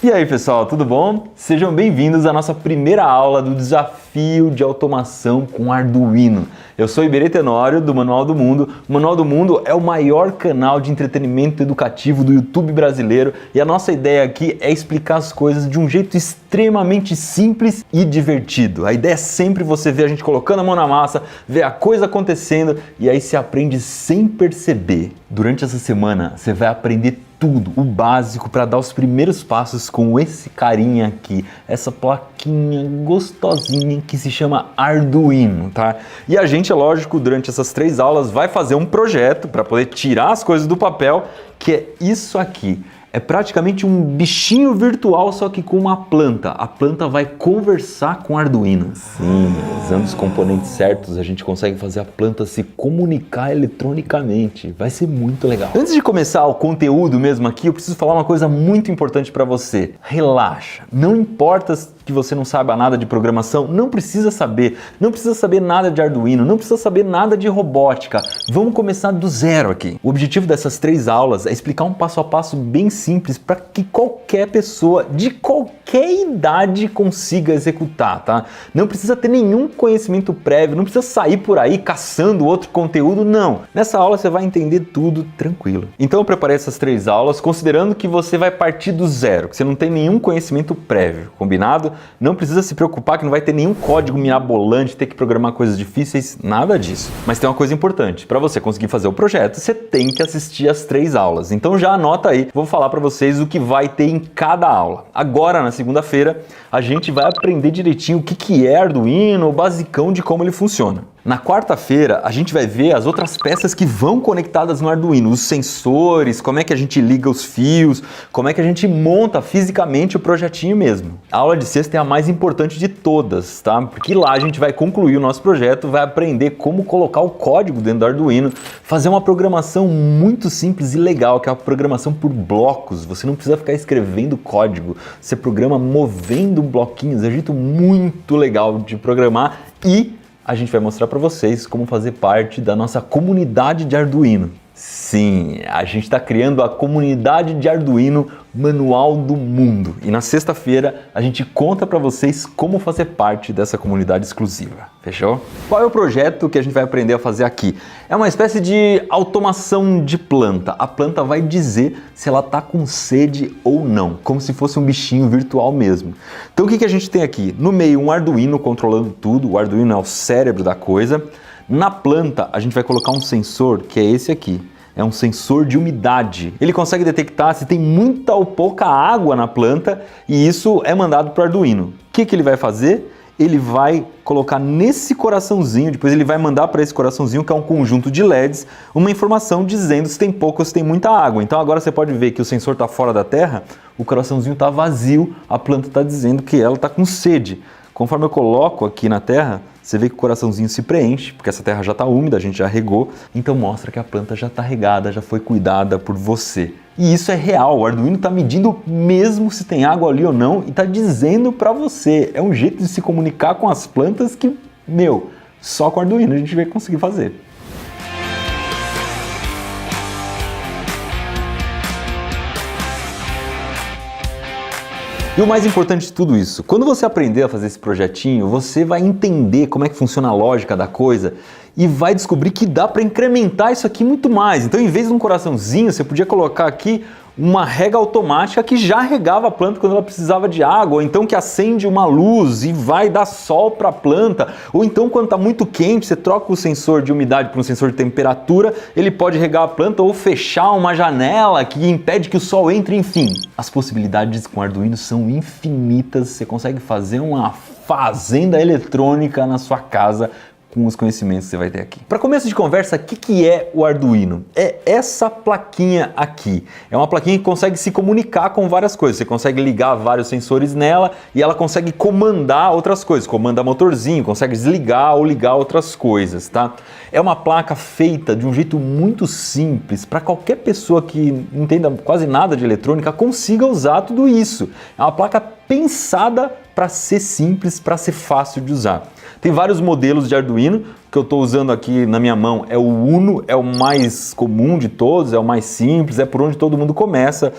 E aí pessoal, tudo bom? Sejam bem-vindos à nossa primeira aula do desafio de automação com Arduino. Eu sou Iberê Tenório, do Manual do Mundo. O Manual do Mundo é o maior canal de entretenimento educativo do YouTube brasileiro e a nossa ideia aqui é explicar as coisas de um jeito extremamente simples e divertido. A ideia é sempre você ver a gente colocando a mão na massa, ver a coisa acontecendo e aí você aprende sem perceber. Durante essa semana você vai aprender tudo, o básico para dar os primeiros passos com esse carinha aqui, essa plaquinha gostosinha que se chama Arduino, tá? E a gente, é lógico, durante essas 3 aulas vai fazer um projeto para poder tirar as coisas do papel, que é isso aqui. É praticamente um bichinho virtual, só que com uma planta. A planta vai conversar com o Arduino. Sim, usando os componentes certos, a gente consegue fazer a planta se comunicar eletronicamente. Vai ser muito legal. Antes de começar o conteúdo mesmo aqui, eu preciso falar uma coisa muito importante para você. Relaxa. Não importa que você não saiba nada de programação, não precisa saber nada de Arduino, não precisa saber nada de robótica. Vamos começar do zero aqui. O objetivo dessas 3 aulas é explicar um passo a passo bem simples para que qualquer pessoa de qualquer idade consiga executar, tá? Não precisa ter nenhum conhecimento prévio, não precisa sair por aí caçando outro conteúdo, não. Nessa aula você vai entender tudo tranquilo. Então eu preparei essas 3 aulas considerando que você vai partir do zero, que você não tem nenhum conhecimento prévio, combinado? Não precisa se preocupar que não vai ter nenhum código mirabolante, ter que programar coisas difíceis, nada disso. Mas tem uma coisa importante, para você conseguir fazer o projeto, você tem que assistir as 3 aulas. Então já anota aí, vou falar para vocês o que vai ter em cada aula. Agora, na segunda-feira, a gente vai aprender direitinho o que é Arduino, o basicão de como ele funciona. Na quarta-feira, a gente vai ver as outras peças que vão conectadas no Arduino, os sensores, como é que a gente liga os fios, como é que a gente monta fisicamente o projetinho mesmo. A aula de sexta é a mais importante de todas, tá? Porque lá a gente vai concluir o nosso projeto, vai aprender como colocar o código dentro do Arduino, fazer uma programação muito simples e legal, que é a programação por blocos. Você não precisa ficar escrevendo código, você programa movendo bloquinhos, é um jeito muito legal de programar e a gente vai mostrar para vocês como fazer parte da nossa comunidade de Arduino. Sim, a gente está criando a comunidade de Arduino Manual do Mundo. E na sexta-feira a gente conta para vocês como fazer parte dessa comunidade exclusiva. Fechou? Qual é o projeto que a gente vai aprender a fazer aqui? É uma espécie de automação de planta. A planta vai dizer se ela está com sede ou não, como se fosse um bichinho virtual mesmo. Então o que a gente tem aqui? No meio um Arduino controlando tudo, o Arduino é o cérebro da coisa. Na planta, a gente vai colocar um sensor, que é esse aqui. É um sensor de umidade. Ele consegue detectar se tem muita ou pouca água na planta e isso é mandado para o Arduino. O que ele vai fazer? Ele vai colocar nesse coraçãozinho, depois ele vai mandar para esse coraçãozinho, que é um conjunto de LEDs, uma informação dizendo se tem pouca ou se tem muita água. Então agora você pode ver que o sensor está fora da terra, o coraçãozinho está vazio, a planta está dizendo que ela está com sede. Conforme eu coloco aqui na terra, você vê que o coraçãozinho se preenche, porque essa terra já está úmida, a gente já regou, então mostra que a planta já está regada, já foi cuidada por você. E isso é real, o Arduino está medindo mesmo se tem água ali ou não e está dizendo para você. É um jeito de se comunicar com as plantas que, só com o Arduino a gente vai conseguir fazer. E o mais importante de tudo isso, quando você aprender a fazer esse projetinho, você vai entender como é que funciona a lógica da coisa e vai descobrir que dá para incrementar isso aqui muito mais. Então, em vez de um coraçãozinho, você podia colocar aqui uma rega automática que já regava a planta quando ela precisava de água, ou então que acende uma luz e vai dar sol para a planta, ou então quando está muito quente, você troca o sensor de umidade para um sensor de temperatura, ele pode regar a planta ou fechar uma janela que impede que o sol entre, enfim. As possibilidades com Arduino são infinitas, você consegue fazer uma fazenda eletrônica na sua casa com os conhecimentos que você vai ter aqui. Para começo de conversa, o que é o Arduino? É essa plaquinha aqui. É uma plaquinha que consegue se comunicar com várias coisas. Você consegue ligar vários sensores nela e ela consegue comandar outras coisas. Comanda motorzinho, consegue desligar ou ligar outras coisas, tá? É uma placa feita de um jeito muito simples para qualquer pessoa que não entenda quase nada de eletrônica consiga usar tudo isso. É uma placa pensada para ser simples, para ser fácil de usar. Tem vários modelos de Arduino, que eu estou usando aqui na minha mão é o Uno, é o mais comum de todos, é o mais simples, é por onde todo mundo começa.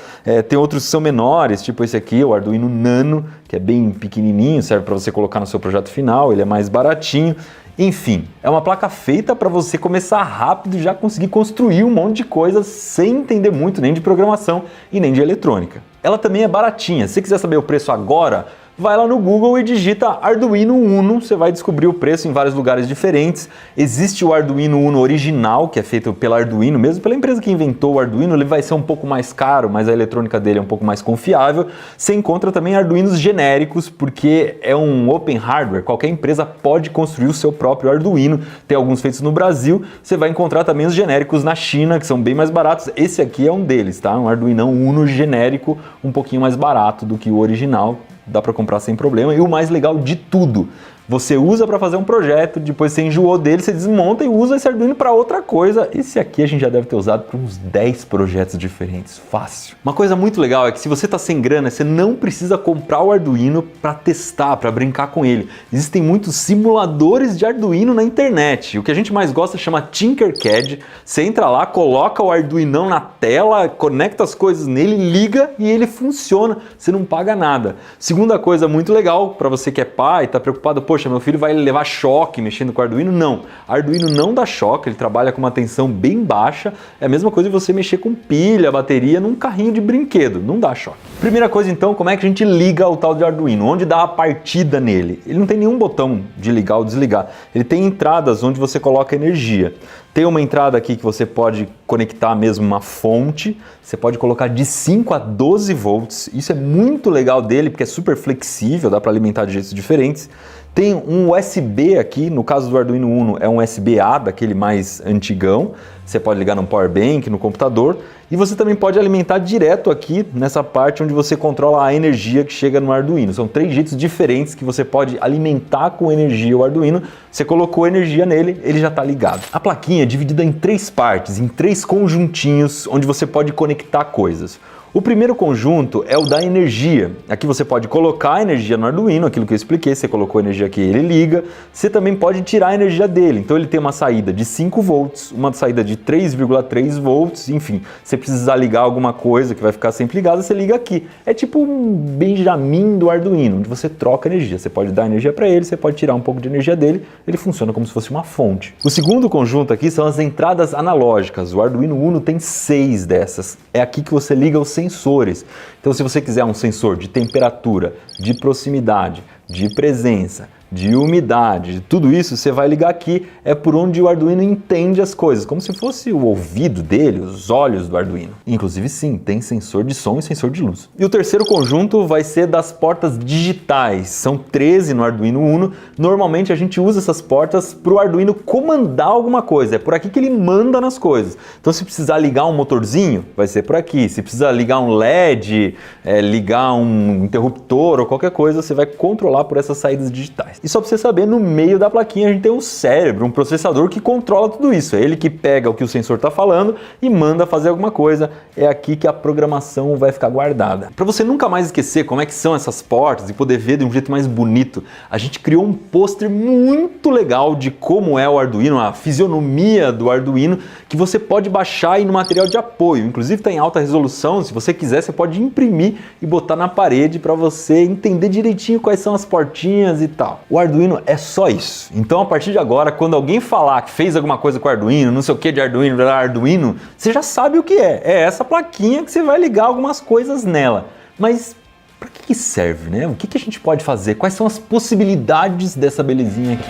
Tem outros que são menores, tipo esse aqui, o Arduino Nano, que é bem pequenininho, serve para você colocar no seu projeto final, ele é mais baratinho. Enfim, é uma placa feita para você começar rápido e já conseguir construir um monte de coisas sem entender muito nem de programação e nem de eletrônica. Ela também é baratinha. Se você quiser saber o preço agora, vai lá no Google e digita Arduino Uno, você vai descobrir o preço em vários lugares diferentes. Existe o Arduino Uno original, que é feito pela Arduino, mesmo pela empresa que inventou o Arduino, ele vai ser um pouco mais caro, mas a eletrônica dele é um pouco mais confiável. Você encontra também Arduinos genéricos, porque é um open hardware, qualquer empresa pode construir o seu próprio Arduino, tem alguns feitos no Brasil, você vai encontrar também os genéricos na China, que são bem mais baratos. Esse aqui é um deles, tá? Um Arduino Uno genérico, um pouquinho mais barato do que o original. Dá para comprar sem problema. E o mais legal de tudo, você usa para fazer um projeto, depois você enjoou dele, você desmonta e usa esse Arduino para outra coisa. Esse aqui a gente já deve ter usado para uns 10 projetos diferentes, fácil. Uma coisa muito legal é que se você está sem grana, você não precisa comprar o Arduino para testar, para brincar com ele. Existem muitos simuladores de Arduino na internet. O que a gente mais gosta chama Tinkercad. Você entra lá, coloca o Arduinão na tela, conecta as coisas nele, liga e ele funciona. Você não paga nada. Segunda coisa muito legal para você que é pai, está preocupado, poxa, meu filho vai levar choque mexendo com o Arduino? Não, Arduino não dá choque, ele trabalha com uma tensão bem baixa, é a mesma coisa de você mexer com pilha, bateria num carrinho de brinquedo, não dá choque. Primeira coisa então, como é que a gente liga o tal de Arduino? Onde dá a partida nele? Ele não tem nenhum botão de ligar ou desligar, ele tem entradas onde você coloca energia. Tem uma entrada aqui que você pode conectar mesmo uma fonte, você pode colocar de 5 a 12 volts, isso é muito legal dele porque é super flexível, dá para alimentar de jeitos diferentes. Tem um USB aqui, no caso do Arduino Uno é um USB-A, daquele mais antigão, você pode ligar no power bank, no computador, e você também pode alimentar direto aqui nessa parte onde você controla a energia que chega no Arduino. São 3 jeitos diferentes que você pode alimentar com energia o Arduino. Você colocou energia nele, ele já está ligado. A plaquinha é dividida em 3 partes, em 3 conjuntinhos onde você pode conectar coisas. O primeiro conjunto é o da energia. Aqui você pode colocar a energia no Arduino, aquilo que eu expliquei, você colocou a energia aqui, ele liga. Você também pode tirar a energia dele. Então ele tem uma saída de 5 volts, uma saída de 3,3 volts, enfim. Se você precisar ligar alguma coisa que vai ficar sempre ligada, você liga aqui. É tipo um Benjamin do Arduino, onde você troca energia. Você pode dar energia para ele, você pode tirar um pouco de energia dele, ele funciona como se fosse uma fonte. O segundo conjunto aqui são as entradas analógicas. O Arduino Uno tem 6 dessas. É aqui que você liga os sensores. Então, se você quiser um sensor de temperatura, de proximidade, de presença, de umidade, tudo isso você vai ligar aqui, é por onde o Arduino entende as coisas, como se fosse o ouvido dele, os olhos do Arduino. Inclusive sim, tem sensor de som e sensor de luz. E o terceiro conjunto vai ser das portas digitais, são 13 no Arduino Uno. Normalmente a gente usa essas portas para o Arduino comandar alguma coisa, é por aqui que ele manda nas coisas. Então se precisar ligar um motorzinho, vai ser por aqui. Se precisar ligar um LED, ligar um interruptor ou qualquer coisa, você vai controlar por essas saídas digitais. E só para você saber, no meio da plaquinha a gente tem um cérebro, um processador que controla tudo isso. É ele que pega o que o sensor está falando e manda fazer alguma coisa. É aqui que a programação vai ficar guardada. Para você nunca mais esquecer como é que são essas portas e poder ver de um jeito mais bonito, a gente criou um pôster muito legal de como é o Arduino, a fisionomia do Arduino, que você pode baixar aí no material de apoio. Inclusive está em alta resolução, se você quiser você pode imprimir e botar na parede para você entender direitinho quais são as portinhas e tal. O Arduino é só isso. Então a partir de agora, quando alguém falar que fez alguma coisa com o Arduino, não sei o que de Arduino, você já sabe o que é. É essa plaquinha que você vai ligar algumas coisas nela. Mas para que serve, né? O que a gente pode fazer? Quais são as possibilidades dessa belezinha aqui?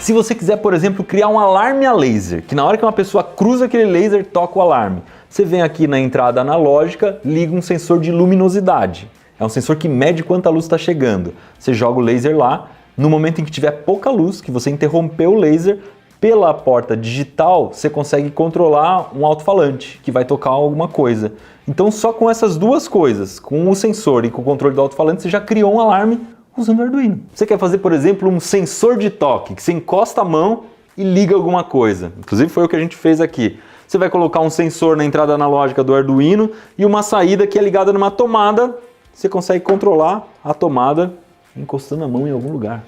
Se você quiser, por exemplo, criar um alarme a laser, que na hora que uma pessoa cruza aquele laser, toca o alarme. Você vem aqui na entrada analógica, liga um sensor de luminosidade. É um sensor que mede quanta luz está chegando. Você joga o laser lá, no momento em que tiver pouca luz, que você interrompeu o laser, pela porta digital você consegue controlar um alto-falante que vai tocar alguma coisa. Então só com essas duas coisas, com o sensor e com o controle do alto-falante, você já criou um alarme usando o Arduino. Você quer fazer, por exemplo, um sensor de toque, que você encosta a mão e liga alguma coisa. Inclusive foi o que a gente fez aqui. Você vai colocar um sensor na entrada analógica do Arduino e uma saída que é ligada numa tomada. Você consegue controlar a tomada encostando a mão em algum lugar.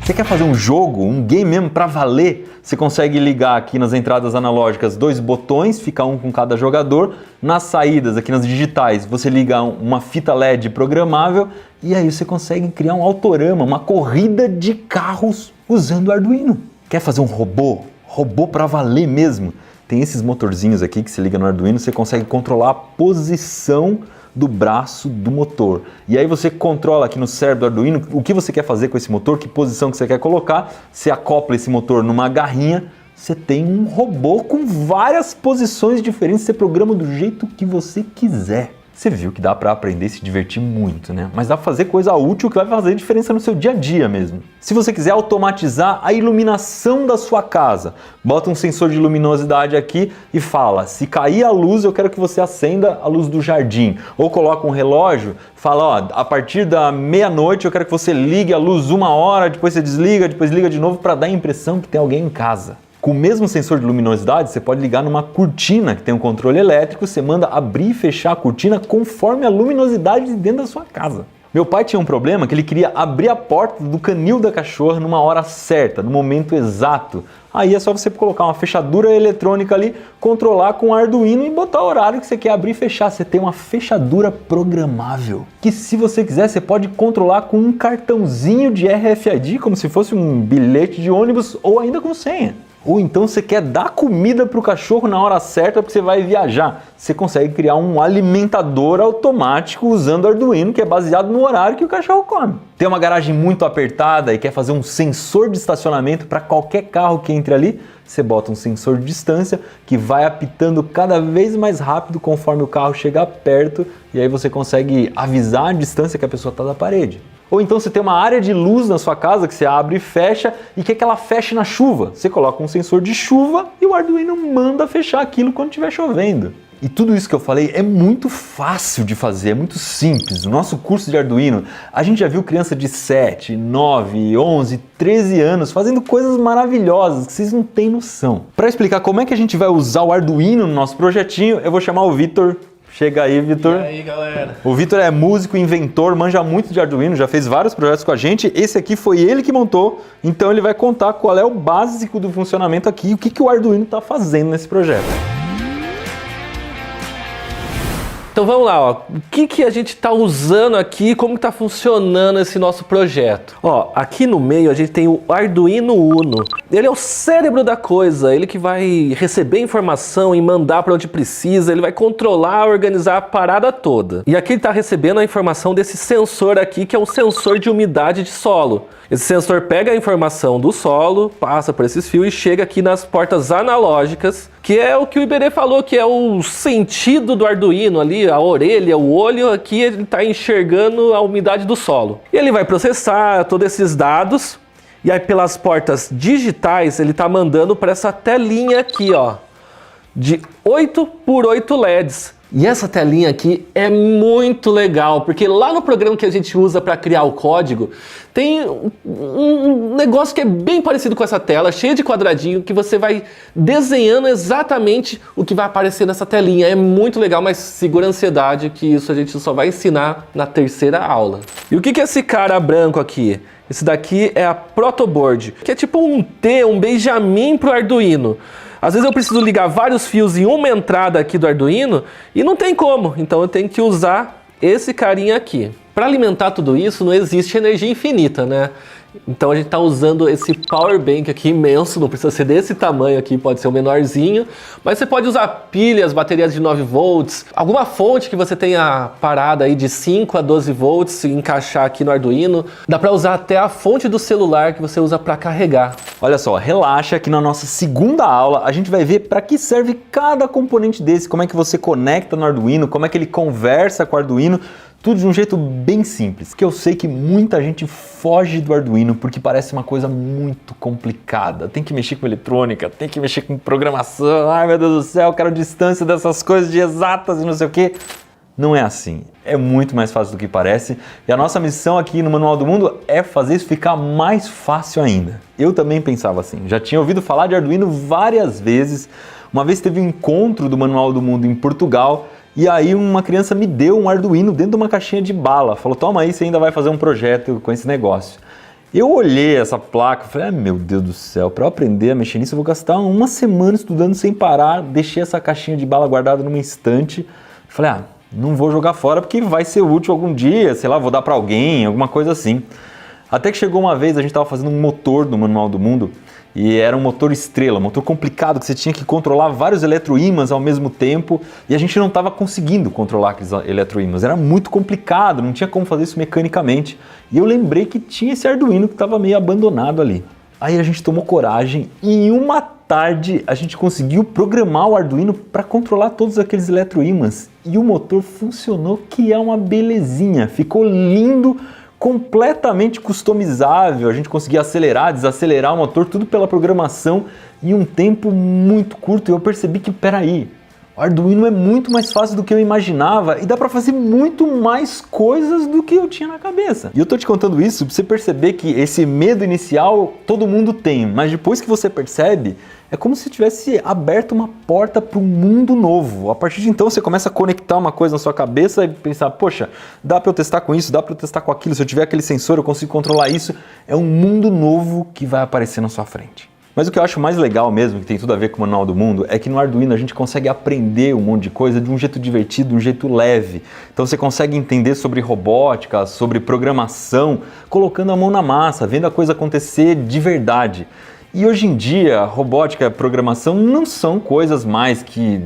Você quer fazer um jogo, um game mesmo para valer? Você consegue ligar aqui nas entradas analógicas 2 botões, fica um com cada jogador. Nas saídas, aqui nas digitais, você liga uma fita LED programável e aí você consegue criar um autorama, uma corrida de carros usando o Arduino. Quer fazer um robô? Robô para valer mesmo? Tem esses motorzinhos aqui que se liga no Arduino, você consegue controlar a posição do braço do motor. E aí você controla aqui no cérebro do Arduino o que você quer fazer com esse motor, que posição que você quer colocar, você acopla esse motor numa garrinha, você tem um robô com várias posições diferentes, você programa do jeito que você quiser. Você viu que dá para aprender e se divertir muito, né? Mas dá para fazer coisa útil que vai fazer diferença no seu dia a dia mesmo. Se você quiser automatizar a iluminação da sua casa, bota um sensor de luminosidade aqui e fala, se cair a luz eu quero que você acenda a luz do jardim. Ou coloca um relógio, fala, ó, a partir da meia-noite eu quero que você ligue a luz 1 hora, depois você desliga, depois liga de novo para dar a impressão que tem alguém em casa. Com o mesmo sensor de luminosidade, você pode ligar numa cortina que tem um controle elétrico, você manda abrir e fechar a cortina conforme a luminosidade de dentro da sua casa. Meu pai tinha um problema que ele queria abrir a porta do canil da cachorra numa hora certa, no momento exato. Aí é só você colocar uma fechadura eletrônica ali, controlar com o Arduino e botar o horário que você quer abrir e fechar. Você tem uma fechadura programável, que se você quiser você pode controlar com um cartãozinho de RFID, como se fosse um bilhete de ônibus ou ainda com senha. Ou então você quer dar comida para o cachorro na hora certa porque você vai viajar. Você consegue criar um alimentador automático usando o Arduino, que é baseado no horário que o cachorro come. Tem uma garagem muito apertada e quer fazer um sensor de estacionamento para qualquer carro que entre ali? Você bota um sensor de distância que vai apitando cada vez mais rápido conforme o carro chega perto e aí você consegue avisar a distância que a pessoa está da parede. Ou então você tem uma área de luz na sua casa que você abre e fecha e quer que ela feche na chuva. Você coloca um sensor de chuva e o Arduino manda fechar aquilo quando estiver chovendo. E tudo isso que eu falei é muito fácil de fazer, é muito simples. No nosso curso de Arduino, a gente já viu criança de 7, 9, 11, 13 anos fazendo coisas maravilhosas que vocês não têm noção. Para explicar como é que a gente vai usar o Arduino no nosso projetinho, eu vou chamar o Vitor. Chega aí, Vitor. E aí, galera? O Vitor é músico, inventor, manja muito de Arduino, já fez vários projetos com a gente. Esse aqui foi ele que montou, então ele vai contar qual é o básico do funcionamento aqui e o que o Arduino está fazendo nesse projeto. Então vamos lá, ó. O que a gente está usando aqui, como está funcionando esse nosso projeto? Ó, aqui no meio a gente tem o Arduino Uno. Ele é o cérebro da coisa, ele que vai receber informação e mandar para onde precisa, ele vai controlar, organizar a parada toda. E aqui ele está recebendo a informação desse sensor aqui, que é um sensor de umidade de solo. Esse sensor pega a informação do solo, passa por esses fios e chega aqui nas portas analógicas, que é o que o Iberê falou, que é o sentido do Arduino ali, a orelha, o olho, aqui ele está enxergando a umidade do solo. E ele vai processar todos esses dados, e aí pelas portas digitais ele está mandando para essa telinha aqui, ó, de 8 por 8 LEDs. E essa telinha aqui é muito legal, porque lá no programa que a gente usa para criar o código, tem um negócio que é bem parecido com essa tela, cheia de quadradinho, que você vai desenhando exatamente o que vai aparecer nessa telinha. É muito legal, mas segura a ansiedade, que isso a gente só vai ensinar na terceira aula. E o que é esse cara branco aqui? Esse daqui é a protoboard, que é tipo um T, um Benjamin pro Arduino. Às vezes eu preciso ligar vários fios em uma entrada aqui do Arduino e não tem como, então eu tenho que usar esse carinha aqui. Para alimentar tudo isso não existe energia infinita, né? Então a gente está usando esse power bank aqui imenso, não precisa ser desse tamanho aqui, pode ser o menorzinho, mas você pode usar pilhas, baterias de 9 volts, alguma fonte que você tenha parada aí de 5 a 12 volts e encaixar aqui no Arduino. Dá para usar até a fonte do celular que você usa para carregar. Olha só, relaxa que na nossa segunda aula a gente vai ver para que serve cada componente desse, como é que você conecta no Arduino, como é que ele conversa com o Arduino. Tudo de um jeito bem simples, que eu sei que muita gente foge do Arduino porque parece uma coisa muito complicada. Tem que mexer com eletrônica, tem que mexer com programação, ai meu Deus do céu, quero distância dessas coisas de exatas e não sei o quê. Não é assim, é muito mais fácil do que parece e a nossa missão aqui no Manual do Mundo é fazer isso ficar mais fácil ainda. Eu também pensava assim, já tinha ouvido falar de Arduino várias vezes. Uma vez teve um encontro do Manual do Mundo em Portugal e aí uma criança me deu um Arduino dentro de uma caixinha de bala, falou, toma aí, você ainda vai fazer um projeto com esse negócio. Eu olhei essa placa e falei, meu Deus do céu, para eu aprender a mexer nisso eu vou gastar uma semana estudando sem parar, deixei essa caixinha de bala guardada numa estante, falei, não vou jogar fora porque vai ser útil algum dia, sei lá, vou dar para alguém, alguma coisa assim. Até que chegou uma vez, a gente estava fazendo um motor no Manual do Mundo e era um motor estrela, um motor complicado que você tinha que controlar vários eletroímãs ao mesmo tempo e a gente não estava conseguindo controlar aqueles eletroímãs, era muito complicado, não tinha como fazer isso mecanicamente. E eu lembrei que tinha esse Arduino que estava meio abandonado ali. Aí a gente tomou coragem e em uma tarde a gente conseguiu programar o Arduino para controlar todos aqueles eletroímãs e o motor funcionou, que é uma belezinha, ficou lindo, completamente customizável, a gente conseguia acelerar, desacelerar o motor, tudo pela programação em um tempo muito curto e eu percebi que, peraí, o Arduino é muito mais fácil do que eu imaginava e dá para fazer muito mais coisas do que eu tinha na cabeça. E eu tô te contando isso para você perceber que esse medo inicial todo mundo tem, mas depois que você percebe, é como se tivesse aberto uma porta para um mundo novo. A partir de então você começa a conectar uma coisa na sua cabeça e pensar, poxa, dá para eu testar com isso, dá para eu testar com aquilo, se eu tiver aquele sensor eu consigo controlar isso. É um mundo novo que vai aparecer na sua frente. Mas o que eu acho mais legal mesmo, que tem tudo a ver com o Manual do Mundo, é que no Arduino a gente consegue aprender um monte de coisa de um jeito divertido, de um jeito leve. Então você consegue entender sobre robótica, sobre programação, colocando a mão na massa, vendo a coisa acontecer de verdade. E hoje em dia, robótica e programação não são coisas mais que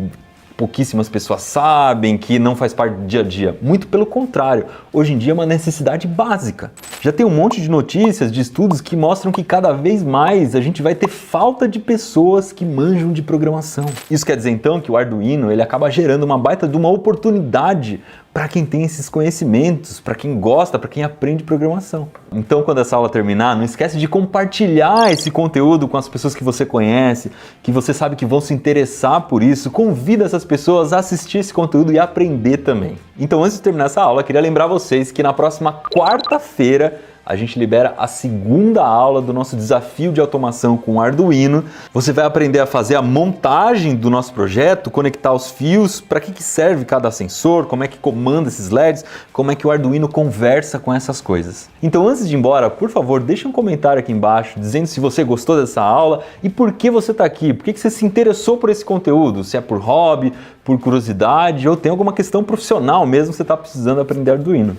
pouquíssimas pessoas sabem, que não faz parte do dia a dia. Muito pelo contrário, hoje em dia é uma necessidade básica. Já tem um monte de notícias, de estudos que mostram que cada vez mais a gente vai ter falta de pessoas que manjam de programação. Isso quer dizer então que o Arduino ele acaba gerando uma baita de uma oportunidade para quem tem esses conhecimentos, para quem gosta, para quem aprende programação. Então, quando essa aula terminar, não esquece de compartilhar esse conteúdo com as pessoas que você conhece, que você sabe que vão se interessar por isso. Convida essas pessoas a assistir esse conteúdo e aprender também. Então, antes de terminar essa aula, queria lembrar vocês que na próxima quarta-feira a gente libera a segunda aula do nosso desafio de automação com Arduino. Você vai aprender a fazer a montagem do nosso projeto, conectar os fios, para que serve cada sensor, como é que comanda esses LEDs, como é que o Arduino conversa com essas coisas. Então antes de ir embora, por favor, deixa um comentário aqui embaixo dizendo se você gostou dessa aula e por que você está aqui, por que você se interessou por esse conteúdo, se é por hobby, por curiosidade ou tem alguma questão profissional mesmo que você está precisando aprender Arduino.